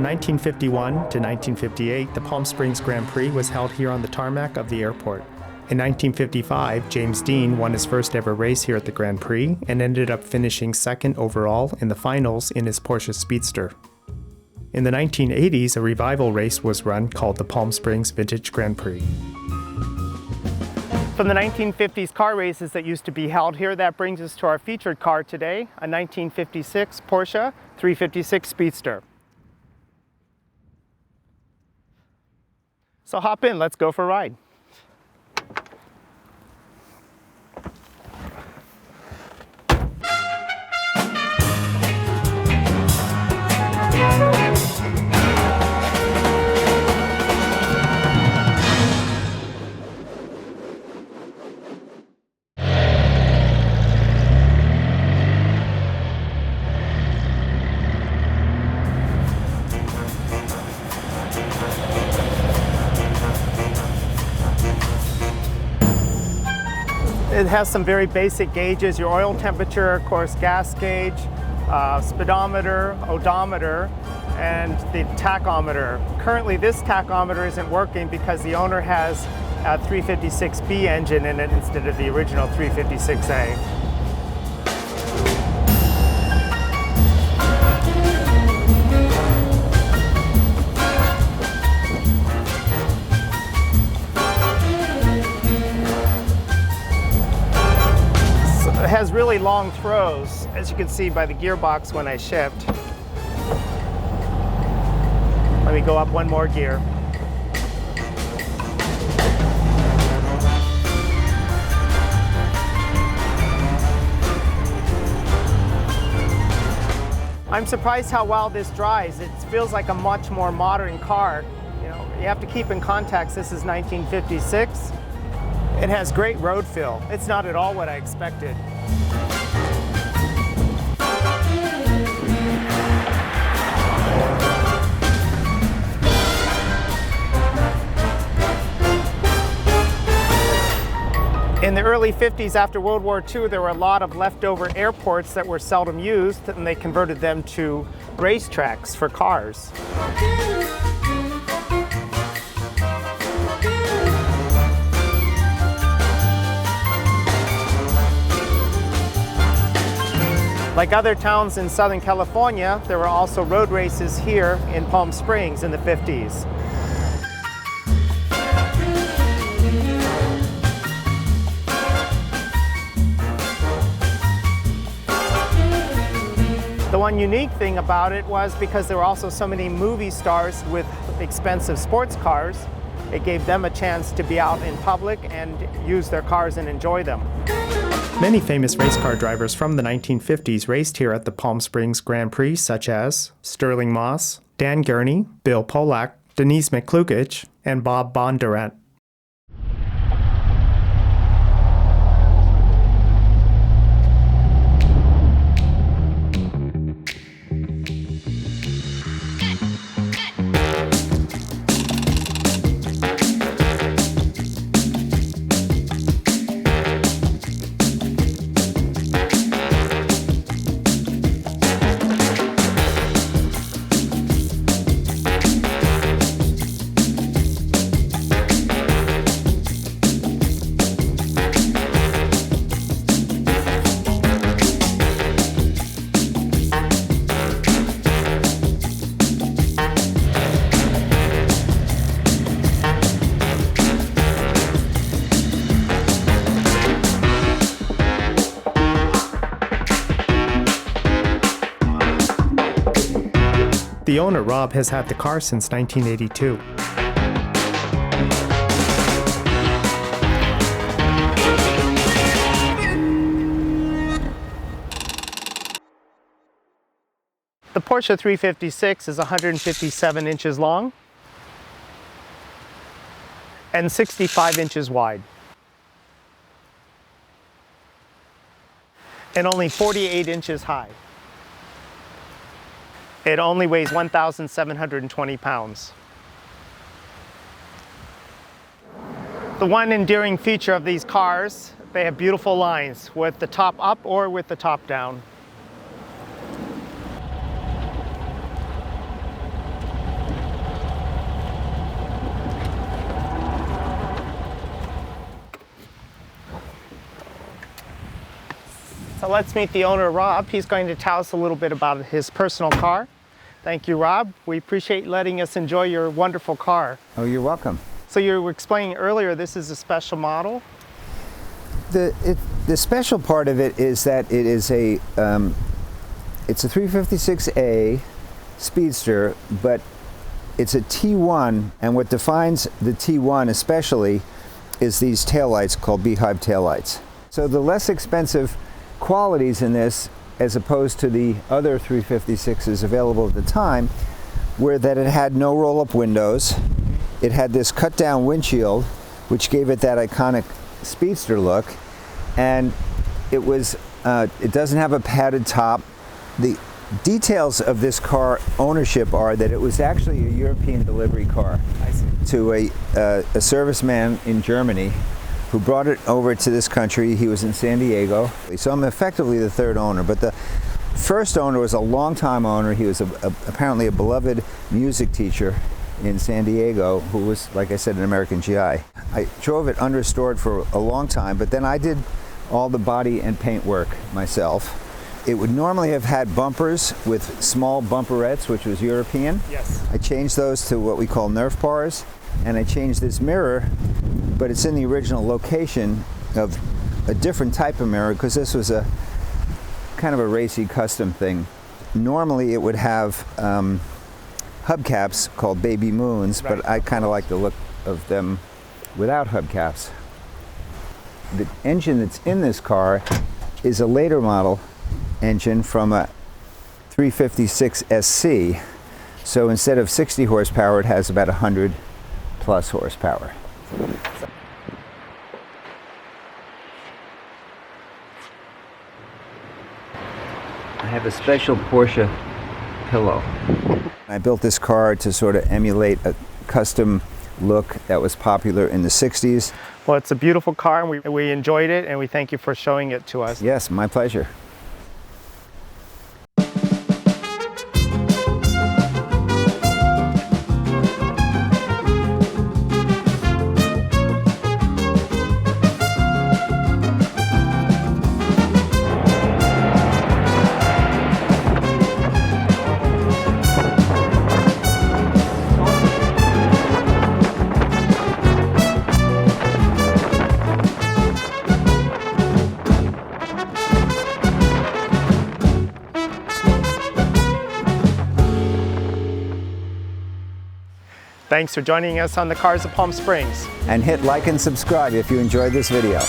From 1951 to 1958, the Palm Springs Grand Prix was held here on the tarmac of the airport. In 1955, James Dean won his first ever race here at the Grand Prix and ended up finishing second overall in the finals in his Porsche Speedster. In the 1980s, a revival race was run called the Palm Springs Vintage Grand Prix. From the 1950s car races that used to be held here, that brings us to our featured car today, a 1956 Porsche 356 Speedster. So hop in, let's go for a ride. It has some very basic gauges, your oil temperature, of course, gas gauge, speedometer, odometer, and the tachometer. Currently, this tachometer isn't working because the owner has a 356B engine in it instead of the original 356A. It has really long throws, as you can see by the gearbox when I shift. Let me go up one more gear. I'm surprised how well this drives. It feels like a much more modern car. You know, you have to keep in context, this is 1956. It has great road feel. It's not at all what I expected. In the early 50s, after World War II, there were a lot of leftover airports that were seldom used, and they converted them to racetracks for cars. Like other towns in Southern California, there were also road races here in Palm Springs in the 50s. The one unique thing about it was because there were also so many movie stars with expensive sports cars, it gave them a chance to be out in public and use their cars and enjoy them. Many famous race car drivers from the 1950s raced here at the Palm Springs Grand Prix, such as Sterling Moss, Dan Gurney, Bill Polak, Denise McCluggage, and Bob Bondurant. The owner, Rob, has had the car since 1982. The Porsche 356 is 157 inches long and 65 inches wide, and only 48 inches high. It only weighs 1,720 pounds. The one endearing feature of these cars, they have beautiful lines with the top up or with the top down. So let's meet the owner, Rob. He's going to tell us a little bit about his personal car. Thank you, Rob. We appreciate letting us enjoy your wonderful car. Oh, you're welcome. So you were explaining earlier, this is a special model? The special part of it is that it is it's a 356A Speedster, but it's a T1, and what defines the T1 especially is these taillights called beehive taillights. So the less expensive qualities in this, as opposed to the other 356s available at the time, were that it had no roll-up windows, it had this cut-down windshield, which gave it that iconic Speedster look, and it doesn't have a padded top. The details of this car ownership are that it was actually a European delivery car to a serviceman in Germany who brought it over to this country. He was in San Diego. So I'm effectively the third owner, but the first owner was a long-time owner. He was apparently a beloved music teacher in San Diego who was, like I said, an American GI. I drove it unrestored for a long time, but then I did all the body and paint work myself. It would normally have had bumpers with small bumperettes, which was European. Yes. I changed those to what we call Nerf bars, and I changed this mirror, but it's in the original location of a different type of mirror because this was a kind of a racy custom thing. Normally it would have hubcaps called baby moons, right, but I kind of like the look of them without hubcaps. The engine that's in this car is a later model engine from a 356 SC. So instead of 60 horsepower, it has about 100 plus horsepower. I have a special Porsche pillow. I built this car to sort of emulate a custom look that was popular in the 60s. Well, it's a beautiful car, and we enjoyed it, and we thank you for showing it to us. Yes, my pleasure. Thanks for joining us on the Cars of Palm Springs. And hit like and subscribe if you enjoyed this video.